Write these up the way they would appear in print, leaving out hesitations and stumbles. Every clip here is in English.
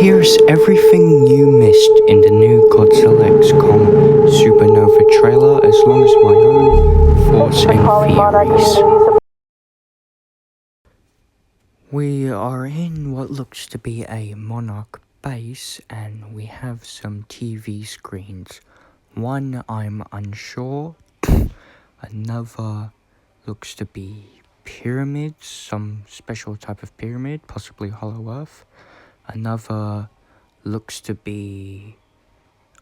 Here's everything you missed in the new Godzilla XCOM Supernova trailer, as long as my own thoughts and theories. We are in what looks to be a Monarch base, and we have some TV screens. One I'm unsure, another looks to be pyramids, some special type of pyramid, possibly Hollow Earth. Another looks to be,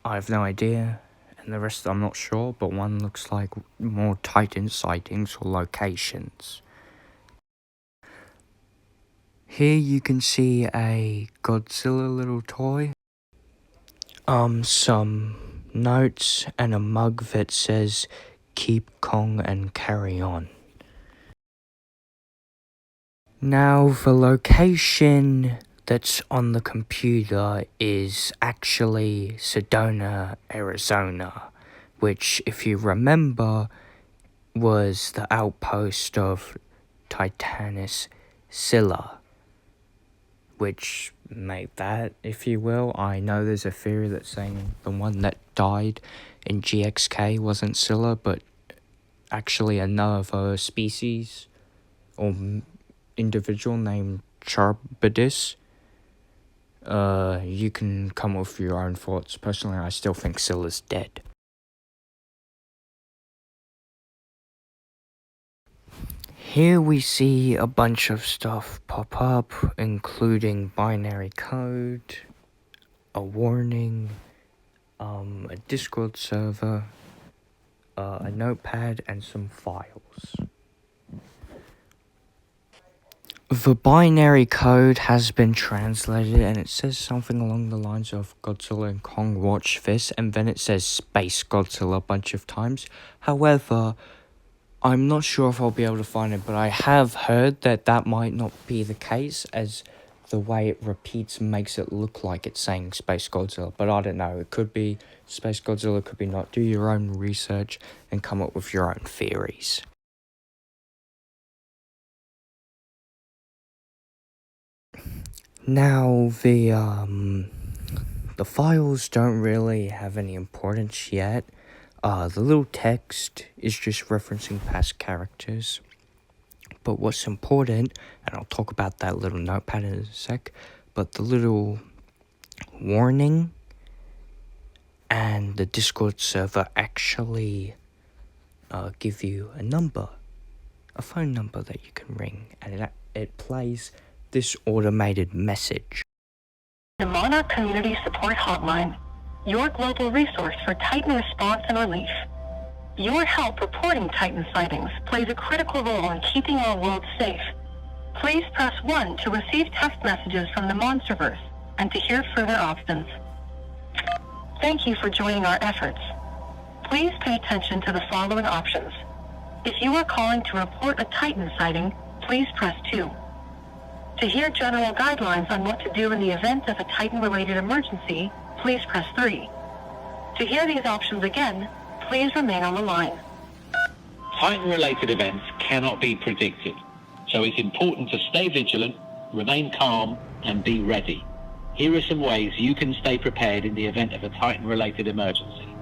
I have no idea, and the rest I'm not sure, but one looks like more Titan sightings or locations. Here you can see a Godzilla little toy, some notes and a mug that says keep Kong and carry on. Now the location that's on the computer is actually Sedona, Arizona, which, if you remember, was the outpost of Titanus Scylla, which made that, if you will. I know there's a theory that's saying the one that died in GXK wasn't Scylla, but actually another species or individual named Charbidis. You can come up with your own thoughts. Personally, I still think Scylla's dead. Here we see a bunch of stuff pop up, including binary code, a warning, a Discord server, a notepad, and some files. The binary code has been translated, and it says something along the lines of Godzilla and Kong watch this, and then it says Space Godzilla a bunch of times. However, I'm not sure if I'll be able to find it, but I have heard that that might not be the case, as the way it repeats makes it look like it's saying Space Godzilla. But I don't know, it could be Space Godzilla, it could be not. Do your own research and come up with your own theories. Now, the files don't really have any importance yet. The little text is just referencing past characters. But what's important, and I'll talk about that little notepad in a sec, but the little warning and the Discord server actually give you a number, a phone number that you can ring, and it plays this automated message. The Monarch Community Support Hotline, your global resource for Titan response and relief. Your help reporting Titan sightings plays a critical role in keeping our world safe. Please press 1 to receive text messages from the Monsterverse and to hear further options. Thank you for joining our efforts. Please pay attention to the following options. If you are calling to report a Titan sighting, please press 2. To hear general guidelines on what to do in the event of a Titan-related emergency, please press 3. To hear these options again, please remain on the line. Titan-related events cannot be predicted, so it's important to stay vigilant, remain calm, and be ready. Here are some ways you can stay prepared in the event of a Titan-related emergency.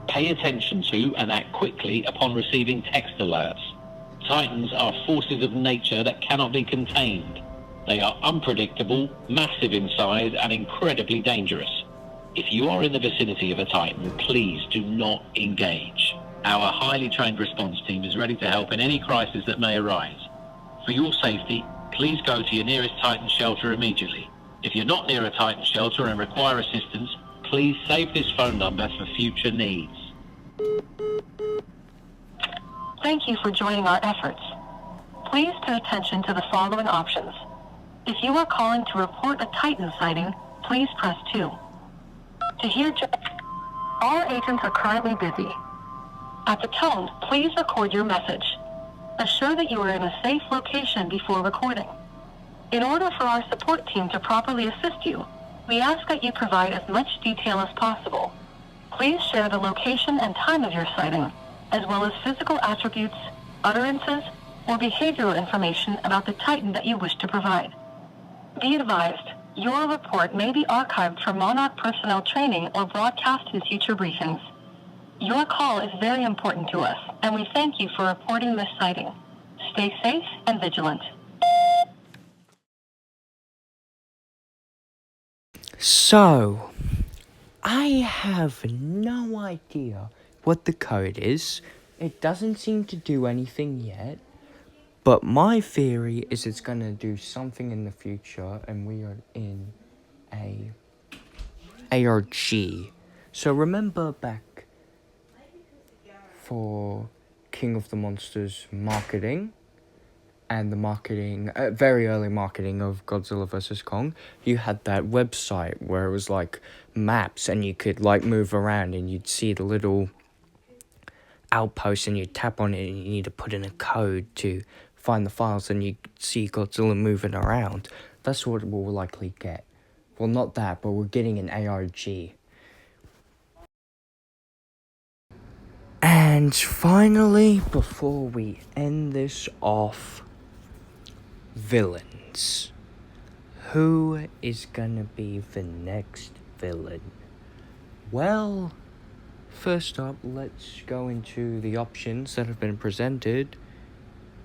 Pay attention to and act quickly upon receiving text alerts. Titans are forces of nature that cannot be contained. They are unpredictable, massive in size, and incredibly dangerous. If you are in the vicinity of a Titan, please do not engage. Our highly trained response team is ready to help in any crisis that may arise. For your safety, please go to your nearest Titan shelter immediately. If you're not near a Titan shelter and require assistance, please save this phone number for future needs. Thank you for joining our efforts. Please pay attention to the following options. If you are calling to report a Titan sighting, please press 2. To hear all agents are currently busy. At the tone, please record your message. Assure that you are in a safe location before recording. In order for our support team to properly assist you, we ask that you provide as much detail as possible. Please share the location and time of your sighting, as well as physical attributes, utterances, or behavioral information about the Titan that you wish to provide. Be advised, Your report may be archived for Monarch personnel training or broadcast in future briefings. Your call is very important to us, and we thank you for reporting this sighting. Stay safe and vigilant. So, I have no idea what the code is. It doesn't seem to do anything yet. But my theory is it's gonna do something in the future, and we are in a ARG. So remember back for King of the Monsters marketing, and the marketing, very early marketing of Godzilla vs. Kong, you had that website where it was like maps, and you could like move around, and you'd see the little outpost, and you tap on it, and you need to put in a code to find the files, and you see Godzilla moving around. That's what we'll likely get. Well, not that, but we're getting an ARG. And finally, before we end this off, villains. Who is gonna be the next villain? Well, first up, let's go into the options that have been presented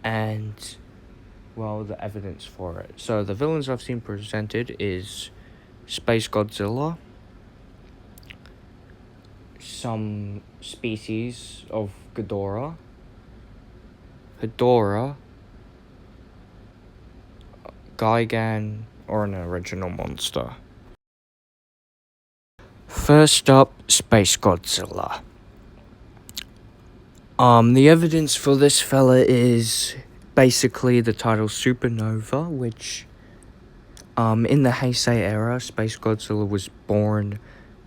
and, well, the evidence for it. So the villains I've seen presented is Space Godzilla, some species of Ghidorah, Hedorah, Gigan, or an original monster. First up, Space Godzilla. The evidence for this fella is basically the title Supernova, which, in the Heisei era, Space Godzilla was born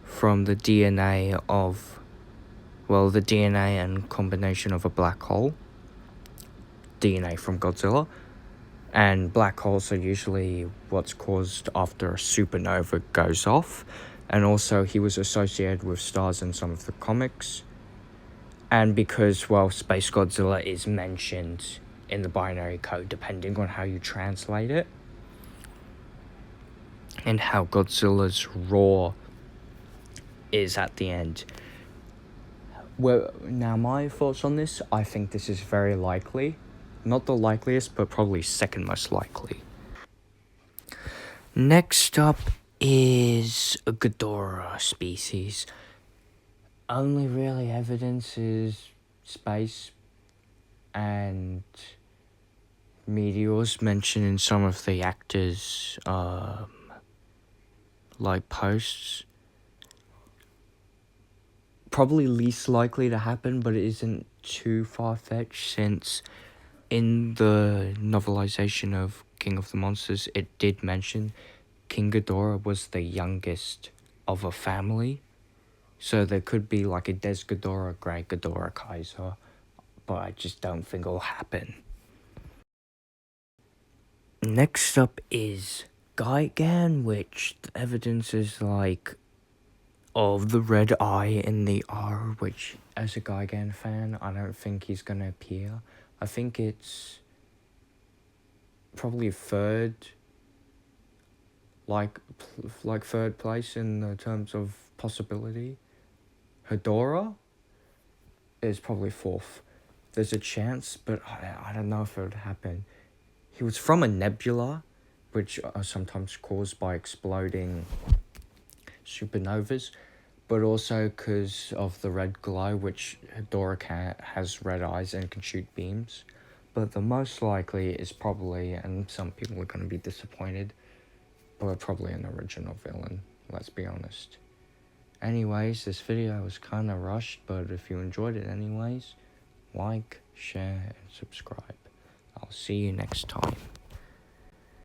from the DNA of, well, the DNA and combination of a black hole. DNA from Godzilla. And black holes are usually what's caused after a supernova goes off. And also, he was associated with stars in some of the comics. And because, well, Space Godzilla is mentioned in the binary code, depending on how you translate it, and how Godzilla's roar is at the end. Well, now my thoughts on this, I think this is very likely. Not the likeliest, but probably second most likely. Next up is a Ghidorah species. Only really evidence is space and meteors mentioned in some of the actors' like posts. Probably least likely to happen, but it isn't too far-fetched, since in the novelization of King of the Monsters, it did mention King Ghidorah was the youngest of a family. So there could be like a Des Ghidorah, Grey Ghidorah, Kaiser, but I just don't think it'll happen. Next up is Gigan, which the evidence is like of the red eye in the R, which as a Gigan fan, I don't think he's gonna appear. I think it's probably third, like third place in the terms of possibility. Hedorah is probably fourth. There's a chance, but I don't know if it would happen. He was from a nebula, which are sometimes caused by exploding supernovas, but also because of the red glow, which Hedorah has red eyes and can shoot beams. But the most likely is probably, and some people are going to be disappointed, but probably an original villain, let's be honest. Anyways, this video was kind of rushed, but if you enjoyed it anyways, like, share, and subscribe. I'll see you next time.